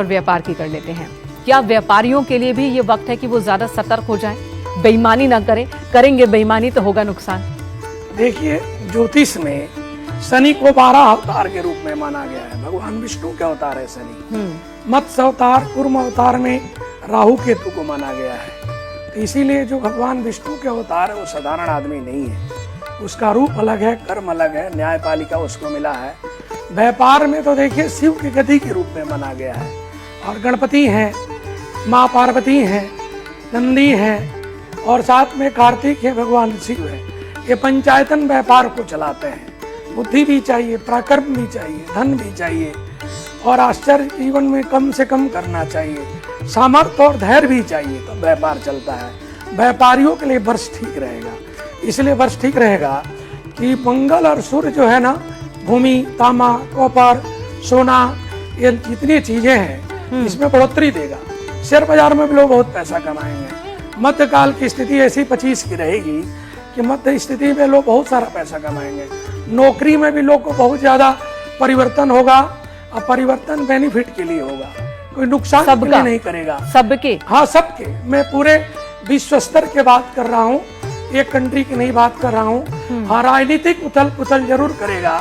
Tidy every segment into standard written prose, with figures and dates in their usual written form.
व्यापार की कर लेते हैं। क्या व्यापारियों के लिए भी ये वक्त है कि वो ज्यादा सतर्क हो जाएं, बेईमानी ना करें? करेंगे बेईमानी तो होगा नुकसान। देखिए, ज्योतिष में शनि को 12 अवतार के रूप में माना गया है। भगवान विष्णु के अवतार है शनि। मत्स्य अवतार, कूर्म अवतार में राहु केतु को माना गया है। तो इसीलिए जो भगवान विष्णु के अवतार है वो साधारण आदमी नहीं है। उसका रूप अलग है, कर्म अलग है, न्यायपालिका उसको मिला है। व्यापार में तो देखिए शिव की गति के रूप में माना गया है। और गणपति हैं, माँ पार्वती हैं, नंदी हैं और साथ में कार्तिक है, भगवान शिव है। ये पंचायतन व्यापार को चलाते हैं। बुद्धि भी चाहिए, पराक्रम भी चाहिए, धन भी चाहिए और आश्चर्य जीवन में कम से कम करना चाहिए। सामर्थ्य और धैर्य भी चाहिए तो व्यापार चलता है। व्यापारियों के लिए वर्ष ठीक रहेगा। इसलिए वर्ष ठीक रहेगा कि मंगल और सूर्य जो है ना, भूमि, तांबा, कॉपर, सोना, ये जितनी चीजें हैं इसमें बढ़ोतरी देगा। शेयर बाजार में भी लोग बहुत पैसा कमाएंगे। मध्यकाल की स्थिति ऐसी 25 की रहेगी कि मध्य स्थिति में लोग बहुत सारा पैसा कमाएंगे। नौकरी में भी लोग को बहुत ज्यादा परिवर्तन होगा और परिवर्तन बेनिफिट के लिए होगा, कोई नुकसान के लिए नहीं करेगा। सबके? हाँ, सबके। मैं पूरे विश्व स्तर के बात कर रहा हूँ, एक कंट्री की नहीं बात कर रहा हूँ। हाँ, राजनीतिक उथल पुथल जरूर करेगा,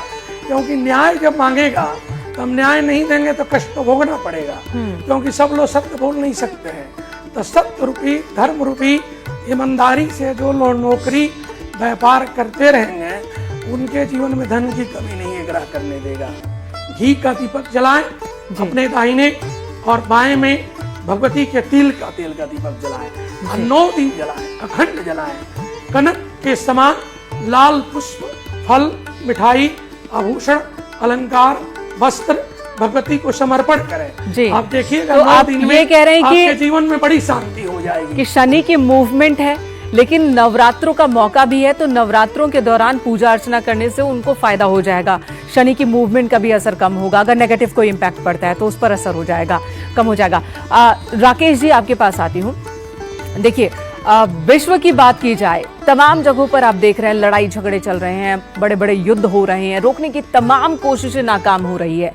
क्योंकि न्याय जब मांगेगा तो हम न्याय नहीं देंगे तो कष्ट तो भोगना पड़ेगा, क्योंकि सब लोग सत्य बोल नहीं सकते हैं। तो सत्य रूपी, धर्म रूपी ईमानदारी से जो लोग नौकरी व्यापार करते रहेंगे उनके जीवन में धन की कमी नहीं है, ग्रह करने देगा। घी का दीपक जलाएं अपने दाहिने और बाएं में, भगवती के तिल का तेल का दीपक जलाएं, 9 दिन जलाएं, अखंड जलाएं। कनक के समान लाल पुष्प, फल, मिठाई, आभूषण, अलंकार, वस्त्र भगवती को समर्पण करें। आप देखिएगा तो आप ये कह रहे हैं कि आपके जीवन में बड़ी शांति हो जाएगी। कि शनि की मूवमेंट है, लेकिन नवरात्रों का मौका भी है, तो नवरात्रों के दौरान पूजा अर्चना करने से उनको फायदा हो जाएगा। शनि की मूवमेंट का भी असर कम होगा। अगर नेगेटिव कोई इम्पैक्ट पड़ता है तो उस पर असर हो जाएगा, कम हो जाएगा। राकेश जी, आपके पास आती हूँ। देखिए, विश्व की बात की जाए, तमाम जगहों पर आप देख रहे हैं लड़ाई झगड़े चल रहे हैं, बड़े बड़े युद्ध हो रहे हैं, रोकने की तमाम कोशिशें नाकाम हो रही है।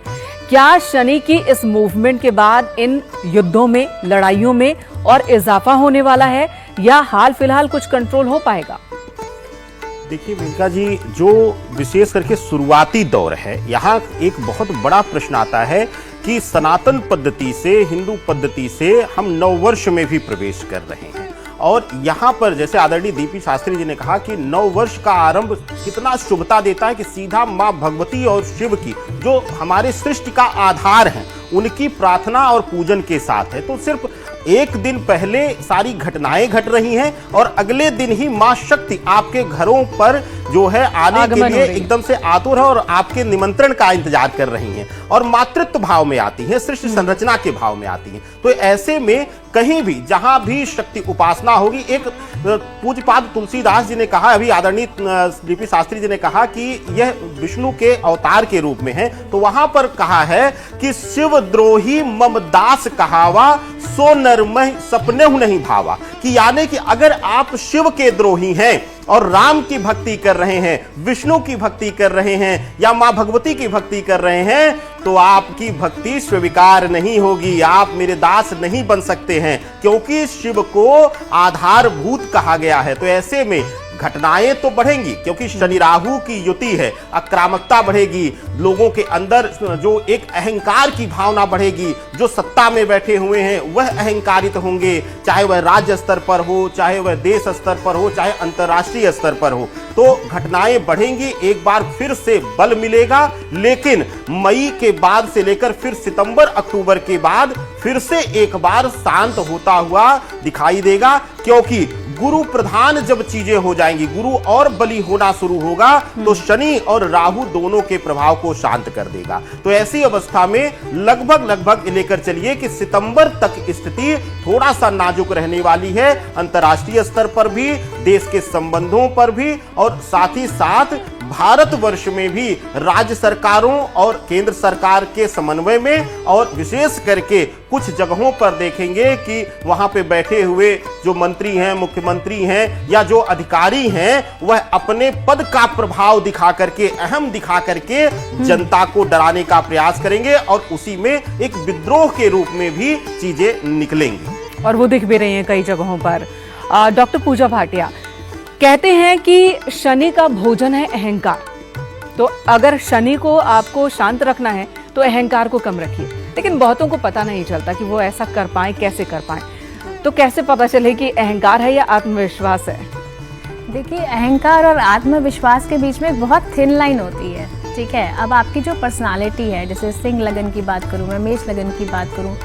क्या शनि की इस मूवमेंट के बाद इन युद्धों में, लड़ाइयों में और इजाफा होने वाला है, या हाल फिलहाल कुछ कंट्रोल हो पाएगा? देखिए मेनका जी, जो विशेष करके शुरुआती दौर है, यहाँ एक बहुत बड़ा प्रश्न आता है कि सनातन पद्धति से, हिंदू पद्धति से हम नववर्ष में भी प्रवेश कर रहे हैं। और यहाँ पर जैसे आदरणीय डीपी शास्त्री जी ने कहा कि नववर्ष का आरंभ कितना शुभता देता है कि सीधा माँ भगवती और शिव की, जो हमारे सृष्टि का आधार है, उनकी प्रार्थना और पूजन के साथ है। तो सिर्फ एक दिन पहले सारी घटनाएं घट रही हैं और अगले दिन ही मां शक्ति आपके घरों पर जो है आने के लिए एकदम से आतुर है और आपके निमंत्रण का इंतजार कर रही हैं और मातृत्व भाव में आती हैं, सृष्टि संरचना के भाव में आती हैं। तो ऐसे में कहीं भी जहां भी शक्ति उपासना होगी, एक पूज्यपाद तुलसीदास जी ने कहा, अभी आदरणीय डीपी शास्त्री जी ने कहा कि यह विष्णु के अवतार के रूप में है, तो वहां पर कहा है कि शिव द्रोही मम दास कहावा, सो नरमह सपने नहीं भावा। कि यानी कि अगर आप शिव के द्रोही हैं और राम की भक्ति कर रहे हैं, विष्णु की भक्ति कर रहे हैं या मां भगवती की भक्ति कर रहे हैं, तो आपकी भक्ति स्वीकार नहीं होगी, आप मेरे दास नहीं बन सकते हैं, क्योंकि शिव को आधारभूत कहा गया है। तो ऐसे में घटनाएं तो बढ़ेंगी, क्योंकि शनि राहु की युति है, आक्रामकता बढ़ेगी, लोगों के अंदर जो एक अहंकार की भावना बढ़ेगी, जो सत्ता में बैठे हुए हैं वह अहंकारित होंगे, चाहे वह राज्य स्तर पर हो, चाहे वह देश स्तर पर हो, चाहे अंतर्राष्ट्रीय स्तर पर हो। तो घटनाएं बढ़ेंगी, एक बार फिर से बल मिलेगा, लेकिन मई के बाद से लेकर फिर सितंबर अक्टूबर के बाद फिर से एक बार शांत होता हुआ दिखाई देगा, क्योंकि गुरु प्रधान जब चीजें हो जाएंगी, गुरु और बली होना शुरू होगा, तो शनि और राहु दोनों के प्रभाव को शांत कर देगा। तो ऐसी अवस्था में लगभग लेकर चलिए कि सितंबर तक स्थिति थोड़ा सा नाजुक रहने वाली है, अंतर्राष्ट्रीय स्तर पर भी, देश के संबंधों पर भी, और साथ ही साथ भारतवर्ष में भी राज्य सरकारों और केंद्र सरकार के समन्वय में और विशेष करके कुछ जगहों पर देखेंगे कि वहां पे बैठे हुए जो मंत्री हैं, मुख्यमंत्री हैं या जो अधिकारी हैं, वह अपने पद का प्रभाव दिखा करके, अहम दिखा करके जनता को डराने का प्रयास करेंगे और उसी में एक विद्रोह के रूप में भी चीजें निकलेंगी। और वो दिख भी रही हैं कई जगहों पर। डॉक्टर पूजा भाटिया कहते हैं कि शनि का भोजन है अहंकार, तो अगर शनि को आपको शांत रखना है तो अहंकार को कम रखिए, लेकिन बहुतों को पता नहीं चलता कि वो ऐसा कर पाए, कैसे कर पाए। तो कैसे पता चले कि अहंकार है या आत्मविश्वास है? देखिए, अहंकार और आत्मविश्वास के बीच में एक बहुत थिन लाइन होती है, ठीक है। अब आपकी जो पर्सनालिटी है, जैसे सिंह लगन की बात करूँ मैं, मेष लगन की बात करूँ,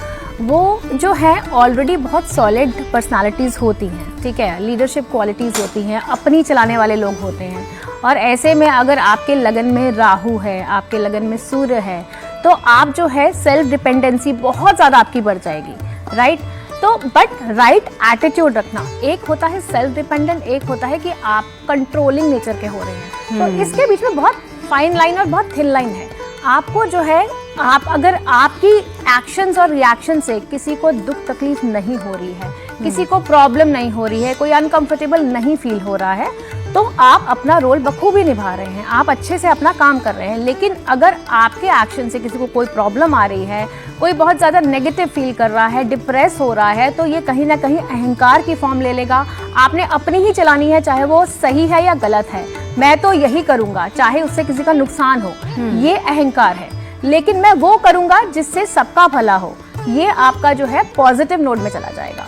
वो जो है ऑलरेडी बहुत सॉलिड पर्सनालिटीज़ होती हैं, ठीक है। लीडरशिप क्वालिटीज़ होती हैं, अपनी चलाने वाले लोग होते हैं। और ऐसे में अगर आपके लगन में राहु है, आपके लगन में सूर्य है, तो आप जो है सेल्फ डिपेंडेंसी बहुत ज़्यादा आपकी बढ़ जाएगी, राइट। तो बट राइट एटीट्यूड रखना, एक होता है सेल्फ डिपेंडेंट, एक होता है कि आप कंट्रोलिंग नेचर के हो रहे हैं। तो इसके बीच में बहुत फाइन लाइन और बहुत थिन लाइन है। आपको जो है, आप अगर आपकी एक्शंस और रिएक्शन से किसी को दुख तकलीफ नहीं हो रही है, किसी को प्रॉब्लम नहीं हो रही है, कोई अनकंफर्टेबल नहीं फील हो रहा है, तो आप अपना रोल बखूबी निभा रहे हैं, आप अच्छे से अपना काम कर रहे हैं। लेकिन अगर आपके एक्शन से किसी को कोई प्रॉब्लम आ रही है, कोई बहुत ज़्यादा नेगेटिव फील कर रहा है, डिप्रेस हो रहा है, तो ये कहीं ना कहीं अहंकार की फॉर्म ले लेगा। आपने अपनी ही चलानी है, चाहे वो सही है या गलत है, मैं तो यही करूँगा चाहे उससे किसी का नुकसान हो, ये अहंकार है। लेकिन मैं वो करूँगा जिससे सबका भला हो, ये आपका जो है पॉजिटिव नोड में चला जाएगा।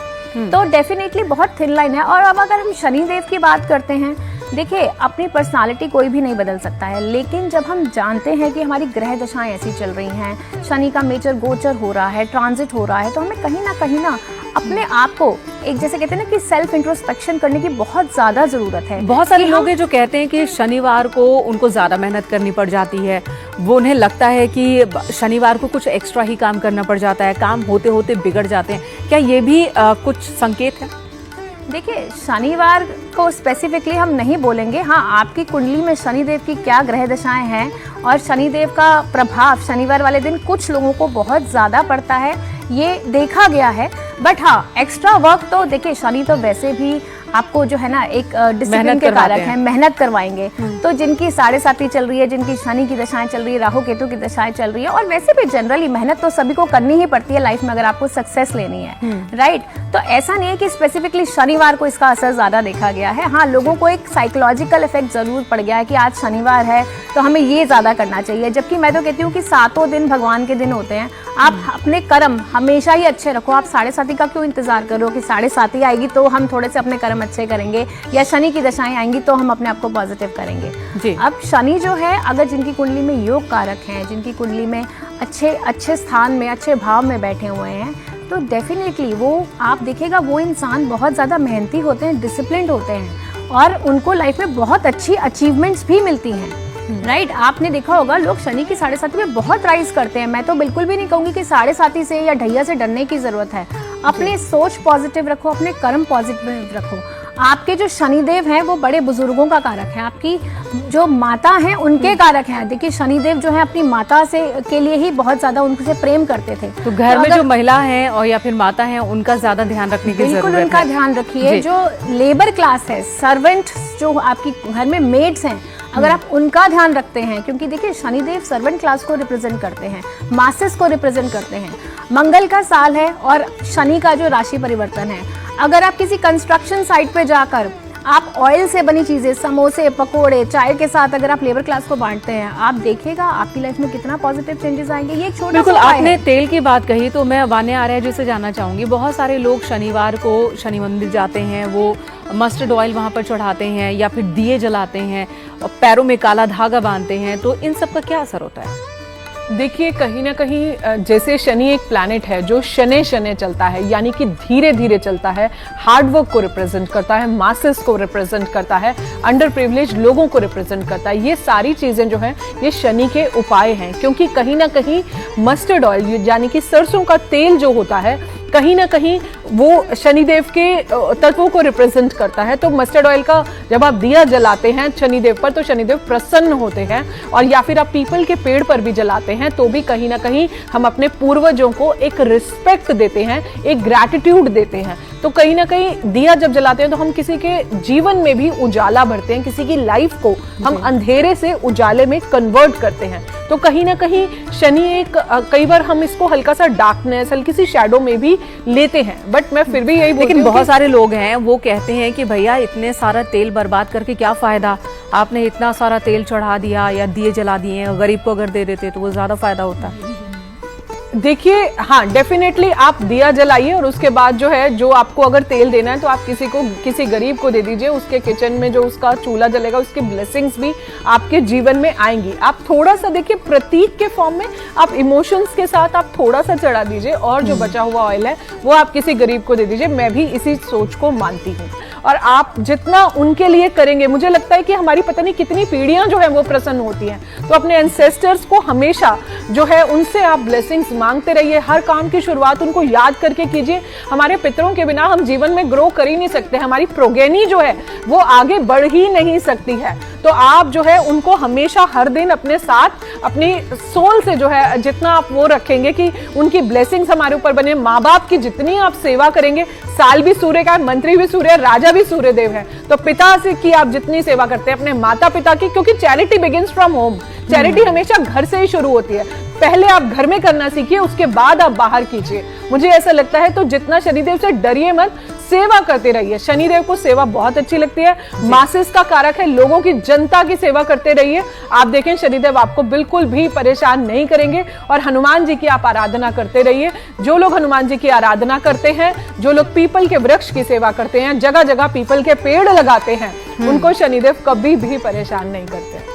तो डेफिनेटली बहुत थिन लाइन है। और अब अगर हम शनिदेव की बात करते हैं, देखिए, अपनी पर्सनालिटी कोई भी नहीं बदल सकता है, लेकिन जब हम जानते हैं कि हमारी ग्रह दशाएं ऐसी चल रही हैं, शनि का मेजर गोचर हो रहा है, ट्रांजिट हो रहा है, तो हमें कहीं ना अपने आप को एक, जैसे कहते हैं ना कि सेल्फ इंट्रोस्पेक्शन करने की बहुत ज़्यादा ज़रूरत है। बहुत सारे लोग हैं जो कहते हैं कि शनिवार को उनको ज़्यादा मेहनत करनी पड़ जाती है, वो उन्हें लगता है कि शनिवार को कुछ एक्स्ट्रा ही काम करना पड़ जाता है, काम होते होते बिगड़ जाते हैं। क्या ये भी कुछ संकेत है? देखिए, शनिवार को स्पेसिफिकली हम नहीं बोलेंगे। हाँ, आपकी कुंडली में शनिदेव की क्या ग्रह दशाएं हैं और शनिदेव का प्रभाव शनिवार वाले दिन कुछ लोगों को बहुत ज़्यादा पड़ता है, ये देखा गया है। बट हाँ, एक्स्ट्रा वर्क तो देखिए, शनि तो वैसे भी आपको जो है ना एक डिसिप्लिन के कारक है, मेहनत करवाएंगे। तो जिनकी 7.5 चल रही है, जिनकी शनि की दशाएं चल रही है, राहु केतु की दशाएं चल रही है, और वैसे भी जनरली मेहनत तो सभी को करनी ही पड़ती है लाइफ में अगर आपको सक्सेस लेनी है, राइट। तो ऐसा नहीं है कि स्पेसिफिकली शनिवार को इसका असर ज्यादा देखा गया है। हाँ, लोगों को एक साइकोलॉजिकल इफेक्ट जरूर पड़ गया है कि आज शनिवार है तो हमें ये ज्यादा करना चाहिए, जबकि मैं तो कहती हूँ कि 7 दिन भगवान के दिन होते हैं। आप अपने कर्म हमेशा ही अच्छे रखो। आप 7.5 का क्यों इंतजार करो कि 7.5 आएगी तो हम थोड़े से अपने कर्म अच्छे करेंगे, या शनि की दशाएं आएंगी तो हम अपने आप को पॉजिटिव करेंगे जी। अब शनि जो है, अगर जिनकी कुंडली में योग कारक हैं, जिनकी कुंडली में अच्छे स्थान में, अच्छे भाव में बैठे हुए हैं, तो डेफिनेटली वो आप देखिएगा वो इंसान बहुत ज़्यादा मेहनती होते हैं, डिसिप्लिन्ड होते हैं, और उनको लाइफ में बहुत अच्छी अचीवमेंट्स भी मिलती हैं, राइट। आपने देखा होगा लोग शनि की 7.5 में बहुत राइज करते हैं। मैं तो बिल्कुल भी नहीं कहूँगी कि 7.5 से या ढैया से डरने की ज़रूरत है। अपने सोच पॉजिटिव रखो, अपने कर्म पॉजिटिव रखो। आपके जो शनिदेव हैं वो बड़े बुजुर्गों का कारक है, आपकी जो माता हैं उनके कारक हैं। देखिए, शनिदेव जो है अपनी माता से के लिए ही बहुत ज्यादा उनसे प्रेम करते थे। तो घर में जो महिला हैं और या फिर माता हैं, उनका ज्यादा ध्यान रखने की जरूरत है। बिल्कुल उनका ध्यान रखिए। जो लेबर क्लास है, सर्वेंट जो आपकी घर में मेड्स हैं, अगर आप उनका ध्यान रखते हैं, क्योंकि देखिए शनिदेव सर्वेंट क्लास को रिप्रेजेंट करते हैं, मासेस को रिप्रेजेंट करते हैं। मंगल का साल है और शनि का जो राशि परिवर्तन है, अगर आप किसी कंस्ट्रक्शन साइट पे जाकर आप ऑयल से बनी चीजें, समोसे, पकोड़े, चाय के साथ अगर आप लेबर क्लास को बांटते हैं, आप देखिएगा आपकी लाइफ में कितना पॉजिटिव चेंजेस आएंगे। ये एक छोटा बिल्कुल, आपने तेल की बात कही तो मैं वान्य आर्य जी से जानना चाहूंगी। बहुत सारे लोग शनिवार को शनि मंदिर जाते हैं, वो मस्टर्ड ऑयल वहां पर चढ़ाते हैं या फिर दिए जलाते हैं और पैरों में काला धागा बांधते हैं, तो इन सब का क्या असर होता है? देखिए, कहीं ना कहीं जैसे शनि एक प्लैनेट है जो शनि चलता है, यानी कि धीरे धीरे चलता है, हार्डवर्क को रिप्रेजेंट करता है, मासेस को रिप्रेजेंट करता है, अंडर प्रिविलेज लोगों को रिप्रेजेंट करता है। ये सारी चीजें जो हैं ये शनि के उपाय हैं, क्योंकि कहीं ना कहीं मस्टर्ड ऑयल यानी कि सरसों का तेल जो होता है कहीं ना कहीं वो शनिदेव के तत्वों को रिप्रेजेंट करता है। तो मस्टर्ड ऑयल का जब आप दिया जलाते हैं शनिदेव पर तो शनिदेव प्रसन्न होते हैं, और या फिर आप पीपल के पेड़ पर भी जलाते हैं तो भी कहीं ना कहीं हम अपने पूर्वजों को एक रिस्पेक्ट देते हैं, एक ग्रैटिट्यूड देते हैं। तो कहीं ना कहीं दिया जब जलाते हैं तो हम किसी के जीवन में भी उजाला भरते हैं, किसी की लाइफ को हम अंधेरे से उजाले में कन्वर्ट करते हैं। तो कहीं ना कहीं शनि एक कई बार हम इसको हल्का सा डार्कनेस, हल्की सी शैडो में भी लेते हैं, बट मैं फिर भी यही बोलती लेकिन हूँ बहुत सारे लोग हैं वो कहते हैं कि भैया इतने सारा तेल बर्बाद करके क्या फायदा, आपने इतना सारा तेल चढ़ा दिया या दिए जला दिए, गरीब को अगर दे देते तो वो ज्यादा फायदा होता। देखिए हाँ, डेफिनेटली आप दिया जलाइए और उसके बाद जो है, जो आपको अगर तेल देना है तो आप किसी गरीब को दे दीजिए। उसके किचन में जो उसका चूल्हा जलेगा उसकी ब्लेसिंग्स भी आपके जीवन में आएंगी। आप थोड़ा सा देखिए प्रतीक के फॉर्म में आप इमोशंस के साथ आप थोड़ा सा चढ़ा दीजिए और जो बचा हुआ ऑयल है वो आप किसी गरीब को दे दीजिए। मैं भी इसी सोच को मानती हूँ। और आप जितना उनके लिए करेंगे, मुझे लगता है कि हमारी पता नहीं कितनी पीढ़ियां जो है वो प्रसन्न होती हैं। तो अपने एंसेस्टर्स को हमेशा जो है उनसे आप ब्लेसिंग्स मांगते रहिए। हर काम की शुरुआत उनको याद करके कीजिए। हमारे पितरों के बिना हम जीवन में ग्रो कर ही नहीं सकते, हमारी प्रोगेनी जो है वो आगे बढ़ ही नहीं सकती है। तो आप जो है उनको हमेशा हर दिन अपने साथ अपनी सोल से जो है जितना आप वो रखेंगे कि उनकी ब्लेसिंग्स हमारे ऊपर बने। माँ बाप की जितनी आप सेवा करेंगे, साल भी सूर्य का है, मंत्री भी सूर्य है, राजा भी सूर्य देव है, तो पिता से की आप जितनी सेवा करते हैं अपने माता पिता की, क्योंकि charity begins from home. Charity हमेशा घर से ही शुरू होती है। पहले आप घर में करना सीखिए, उसके बाद आप बाहर कीजिए। मुझे ऐसा लगता है। तो जितना शनिदेव से डरिए मत, सेवा करते रहिए। शनिदेव को सेवा बहुत अच्छी लगती है, मासेस का कारक है, लोगों की जनता की सेवा करते रहिए। आप देखें शनिदेव आपको बिल्कुल भी परेशान नहीं करेंगे। और हनुमान जी की आप आराधना करते रहिए। जो लोग हनुमान जी की आराधना करते हैं, जो लोग पीपल के वृक्ष की सेवा करते हैं, जगह जगह पीपल के पेड़ लगाते हैं, उनको शनिदेव कभी भी परेशान नहीं करते।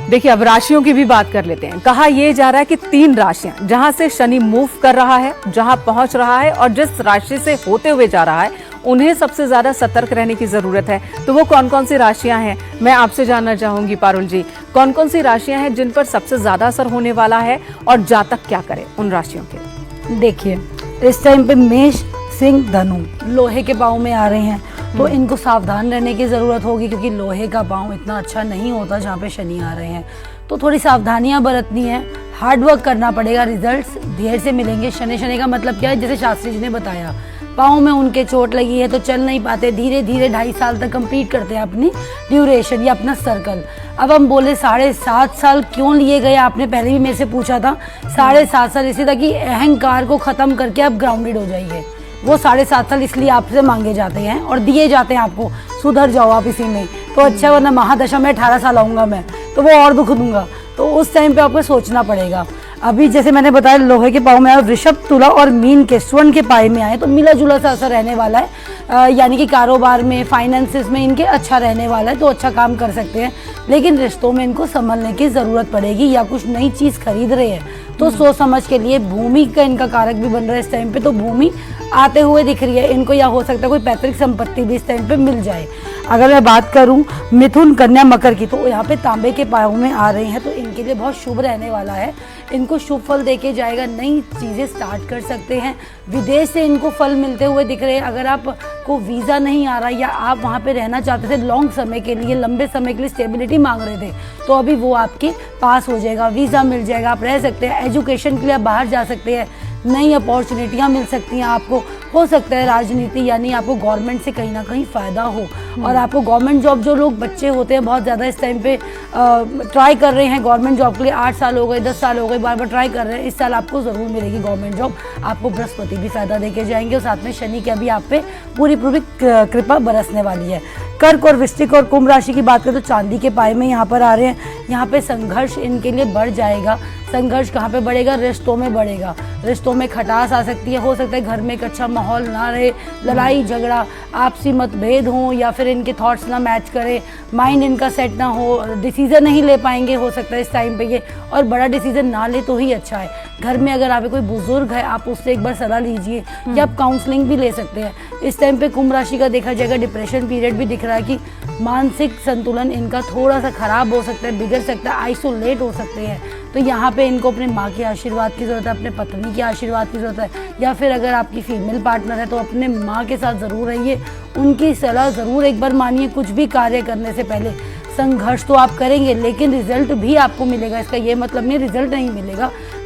देखिए अब राशियों की भी बात कर लेते हैं। कहा यह जा रहा है कि 3 राशियां जहां से शनि मूव कर रहा है, जहां पहुंच रहा है और जिस राशि से होते हुए जा रहा है, उन्हें सबसे ज्यादा सतर्क रहने की जरूरत है। तो वो कौन कौन सी राशियां हैं, मैं आपसे जानना चाहूंगी पारुल जी। कौन कौन सी राशियां हैं जिन पर सबसे ज्यादा असर होने वाला है और जातक क्या करे उन राशियों के? देखिए इस टाइम पे मेष, सिंह, धनु लोहे के पाँव में आ रहे हैं, तो इनको सावधान रहने की ज़रूरत होगी, क्योंकि लोहे का पाँव इतना अच्छा नहीं होता जहाँ पे शनि आ रहे हैं। तो थोड़ी सावधानियां बरतनी है, हार्ड वर्क करना पड़ेगा, रिजल्ट्स देर से मिलेंगे। शनि का मतलब क्या है, जैसे शास्त्री जी ने बताया, पाँव में उनके चोट लगी है तो चल नहीं पाते, धीरे धीरे 2.5 साल तक कंप्लीट करते हैं अपनी ड्यूरेशन या अपना सर्कल। अब हम बोले 7.5 साल क्यों लिए गए, आपने पहले भी मेरे से पूछा था। 7.5 साल इसलिए था कि अहंकार को ख़त्म करके आप ग्राउंडेड हो जाइए। वो 7.5 साल इसलिए आपसे मांगे जाते हैं और दिए जाते हैं आपको, सुधर जाओ आप इसी में तो अच्छा, वरना महादशा में 18 साल आऊँगा मैं तो वो और दुख दूंगा। तो उस टाइम पे आपको सोचना पड़ेगा। अभी जैसे मैंने बताया लोहे के पाँव में आए, वृषभ, तुला और मीन के स्वर्ण के पाए में आए, तो मिला जुला सा असर रहने वाला है। यानी कि कारोबार में, फाइनेंसेस में इनके अच्छा रहने वाला है, तो अच्छा काम कर सकते हैं। लेकिन रिश्तों में इनको संभलने की ज़रूरत पड़ेगी, या कुछ नई चीज़ खरीद रहे हैं तो सोच समझ के लिए। भूमि का इनका कारक भी बन रहा है इस टाइम पे, तो भूमि आते हुए दिख रही है इनको, या हो सकता है कोई पैतृक संपत्ति भी इस टाइम पे मिल जाए। अगर मैं बात करूं मिथुन, कन्या, मकर की, तो यहाँ पे तांबे के पाँव में आ रहे हैं, तो इनके लिए बहुत शुभ रहने वाला है। इनको शुभ फल देके जाएगा, नई चीज़ें स्टार्ट कर सकते हैं। विदेश से इनको फल मिलते हुए दिख रहे हैं। अगर आपको वीज़ा नहीं आ रहा या आप वहाँ पे रहना चाहते थे लॉन्ग समय के लिए, लंबे समय के लिए स्टेबिलिटी मांग रहे थे, तो अभी वो आपके पास हो जाएगा, वीज़ा मिल जाएगा, आप रह सकते हैं। एजुकेशन के लिए आप बाहर जा सकते हैं, नई अपॉर्चुनिटियाँ मिल सकती हैं आपको। हो सकता है राजनीति यानी आपको गवर्नमेंट से कहीं ना कहीं फ़ायदा हो, और आपको गवर्नमेंट जॉब, जो लोग बच्चे होते हैं बहुत ज़्यादा इस टाइम पे ट्राई कर रहे हैं गवर्नमेंट जॉब के लिए, 8 साल हो गए, 10 साल हो गए, बार बार ट्राई कर रहे हैं, इस साल आपको ज़रूर मिलेगी गवर्नमेंट जॉब। आपको बृहस्पति भी फ़ायदा देके जाएंगे, और साथ में शनि की अभी आप पे पूरी कृपा बरसने वाली है। कर्क और वृश्चिक और कुंभ राशि की बात करें तो चांदी के पाए में यहाँ पर आ रहे हैं। यहाँ पे संघर्ष इनके लिए बढ़ जाएगा। संघर्ष कहाँ पे बढ़ेगा, रिश्तों में बढ़ेगा। रिश्तों में खटास आ सकती है, हो सकता है घर में एक अच्छा माहौल ना रहे, लड़ाई झगड़ा, आपसी मतभेद हो, या फिर इनके थॉट्स ना मैच करें, माइंड इनका सेट ना हो, डिसीजन नहीं ले पाएंगे हो सकता है इस टाइम पे ये, और बड़ा डिसीजन ना ले तो ही अच्छा है। घर में अगर आप कोई बुजुर्ग है आप उससे एक बार सलाह लीजिए, या आप काउंसलिंग भी ले सकते हैं। इस टाइम पे कुंभ राशि का देखा जाएगा डिप्रेशन पीरियड भी दिख रहा है कि मानसिक संतुलन इनका थोड़ा सा खराब हो सकता है, बिगड़ सकता है, आइसोलेट हो सकते हैं। तो यहाँ पे इनको अपने माँ के आशीर्वाद की ज़रूरत है, अपने पत्नी के आशीर्वाद की ज़रूरत है, या फिर अगर आपकी फीमेल पार्टनर है तो अपने माँ के साथ ज़रूर रहिए, उनकी सलाह ज़रूर एक बार मानिए। कुछ भी कार्य करने से पहले संघर्ष तो आप करेंगे, लेकिन रिजल्ट भी आपको मिलेगा। इसका ये मतलब नहीं रिजल्ट नहीं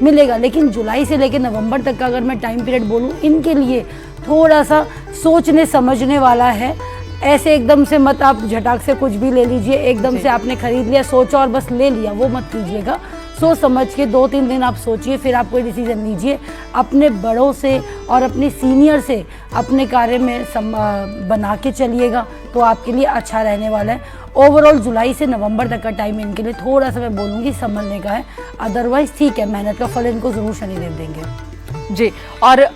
मिलेगा, लेकिन जुलाई से लेकर नवंबर तक का अगर मैं टाइम पीरियड बोलूँ, इनके लिए थोड़ा सा सोचने समझने वाला है। ऐसे एकदम से मत आप झटाक से कुछ भी ले लीजिए, एकदम से आपने खरीद लिया, सोचा और बस ले लिया, वो मत कीजिएगा। सोच समझ के 2-3 दिन आप सोचिए, फिर आप कोई डिसीजन लीजिए। अपने बड़ों से और अपने सीनियर से अपने कार्य में बना के चलिएगा, तो आपके लिए अच्छा रहने वाला है। ओवरऑल जुलाई से नवंबर तक का टाइम इनके लिए थोड़ा सा मैं बोलूँगी संभलने का है, अदरवाइज ठीक है, मेहनत का फल इनको ज़रूर शनिदेव देंगे। जी, और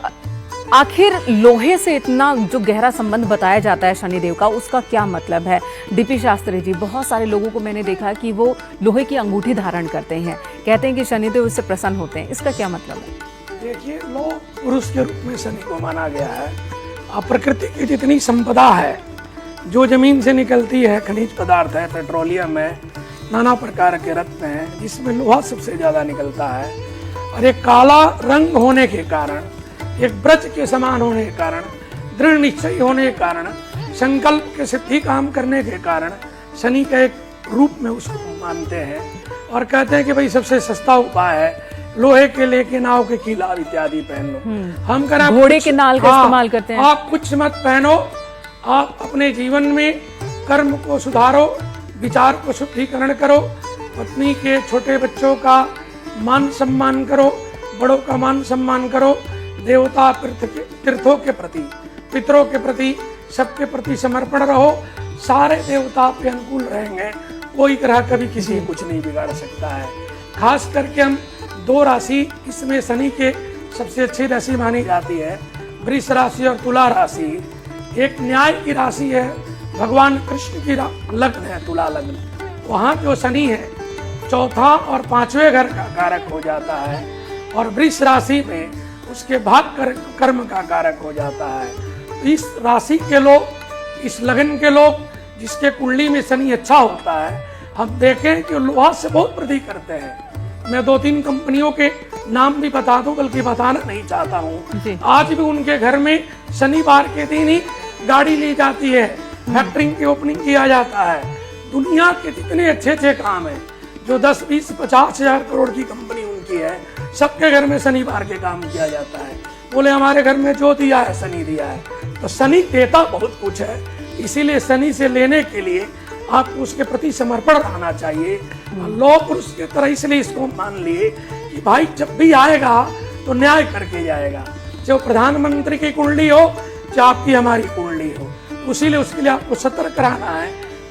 आखिर लोहे से इतना जो गहरा संबंध बताया जाता है शनिदेव का, उसका क्या मतलब है? डीपी शास्त्री जी, बहुत सारे लोगों को मैंने देखा कि वो लोहे की अंगूठी धारण करते हैं, कहते हैं कि शनिदेव उससे प्रसन्न होते हैं, इसका क्या मतलब है? देखिए, लौह पुरुष के रूप में शनि को माना गया है। अब प्रकृति की जितनी संपदा है, जो जमीन से निकलती है, खनिज पदार्थ है, पेट्रोलियम है, नाना प्रकार के रत्न हैं, जिसमें लोहा सबसे ज्यादा निकलता है। और एक काला रंग होने के कारण, एक ब्रज के समान होने के कारण, दृढ़ निश्चय होने के कारण, संकल्प के सिद्धि काम करने के कारण शनि के एक रूप में उसको मानते हैं और कहते हैं कि भाई सबसे सस्ता उपाय है लोहे के लेके नाव के कीला इत्यादि पहन लो। हम करें घोड़े के नाल का इस्तेमाल करते हैं। आप कुछ मत पहनो, आप अपने जीवन में कर्म को सुधारो, विचार को शुद्धिकरण करो, पत्नी के छोटे बच्चों का मान सम्मान करो, बड़ों का मान सम्मान करो, देवता तीर्थों के प्रति, पितरों के प्रति, सबके प्रति समर्पण रहो। सारे देवता आपके अनुकूल रहेंगे, कोई ग्रह कभी किसी को कुछ नहीं बिगाड़ सकता है। खास करके हम 2 राशि इसमें शनि के सबसे अच्छी राशि मानी जाती है, वृष राशि और तुला राशि। एक न्याय की राशि है, भगवान कृष्ण की लग्न है तुला लग्न, वहाँ जो शनि है 4था और 5वें घर का कारक हो जाता है, और वृष राशि में उसके भाग कर्म का कारक हो जाता है। तो इस राशि के लोग, इस लगन के लोग जिसके कुंडली में शनि अच्छा होता है, हम देखें कि लोहा से बहुत वृद्धि करते हैं। मैं 2-3 कंपनियों के नाम भी बता दूं, बल्कि बताना नहीं चाहता हूँ। आज भी उनके घर में शनिवार के दिन ही गाड़ी ली जाती है, फैक्ट्री की ओपनिंग किया जाता है। दुनिया के जितने अच्छे अच्छे काम है, जो 10, 20, 50 हजार करोड़ की कंपनी उनकी है, सबके घर में शनिवार के काम किया जाता है। बोले हमारे घर में जो दिया है शनि दिया है। तो शनि देता बहुत कुछ है, इसीलिए शनि से लेने के लिए आपको उसके प्रति समर्पण रहना चाहिए। लौह पुरुष की तरह इसलिए इसको मान लिए कि भाई जब भी आएगा तो न्याय करके जाएगा, जो प्रधानमंत्री की कुंडली हो, चाहे आपकी हमारी कुंडली हो, उसीलिए उसके लिए आपको सतर्क रहना है,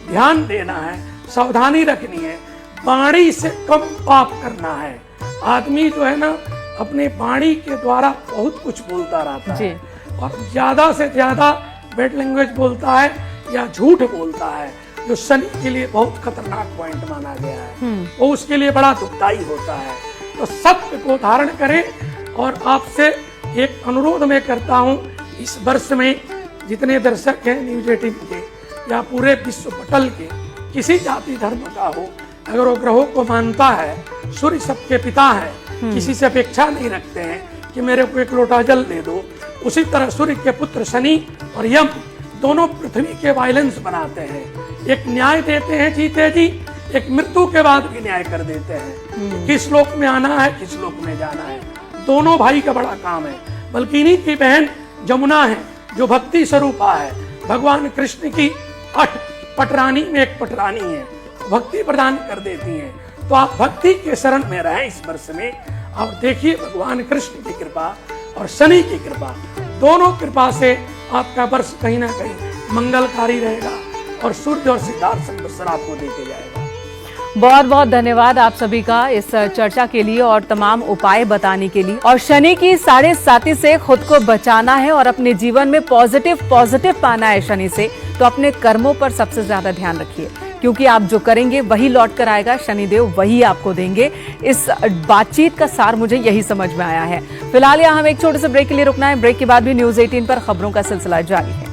ध्यान देना है, सावधानी रखनी है, वाणी से कम पाप करना है। आदमी जो है ना, अपने वाणी के द्वारा बहुत कुछ बोलता रहता है, और ज्यादा से ज्यादा बैड लैंग्वेज बोलता है या झूठ बोलता है, जो शनि के लिए बहुत खतरनाक पॉइंट माना गया है, वो उसके लिए बड़ा दुखदायी होता है। तो सत्य को धारण करें। और आपसे एक अनुरोध मैं करता हूँ, इस वर्ष में जितने दर्शक हैं न्यूज 18 के या पूरे विश्व पटल के, किसी जाति धर्म का हो, अगर वो ग्रहों को मानता है, सूर्य सबके पिता है, किसी से अपेक्षा नहीं रखते हैं कि मेरे को एक लोटा जल दे दो, उसी तरह सूर्य के पुत्र शनि और यम दोनों पृथ्वी के वायलेंस बनाते हैं। एक न्याय देते हैं जीते जी, एक मृत्यु के बाद भी न्याय कर देते हैं। किस लोक में आना है, किस लोक में जाना है, दोनों भाई का बड़ा काम है। बल्कि इन्हीं की बहन जमुना है, जो भक्ति स्वरूपा है, भगवान कृष्ण की 8 पटरानी में एक पटरानी है, भक्ति प्रदान कर देती है। तो आप भक्ति के शरण में रहें इस वर्ष में, और देखिए भगवान कृष्ण की कृपा और शनि की कृपा, दोनों कृपा से आपका वर्ष कहीं ना कहीं मंगलकारी रहेगा, और सूर्य और सिद्धार्थ संवत्सर आपको देके जाएगा। बहुत बहुत धन्यवाद आप सभी का इस चर्चा के लिए और तमाम उपाय बताने के लिए। और शनि की 7.5 से खुद को बचाना है और अपने जीवन में पॉजिटिव पाना है शनि से, तो अपने कर्मों पर सबसे ज्यादा ध्यान रखिए, क्योंकि आप जो करेंगे वही लौट कर आएगा, शनिदेव वही आपको देंगे। इस बातचीत का सार मुझे यही समझ में आया है। फिलहाल यहाँ हम एक छोटे से ब्रेक के लिए रुकना है, ब्रेक के बाद भी न्यूज 18 पर खबरों का सिलसिला जारी है।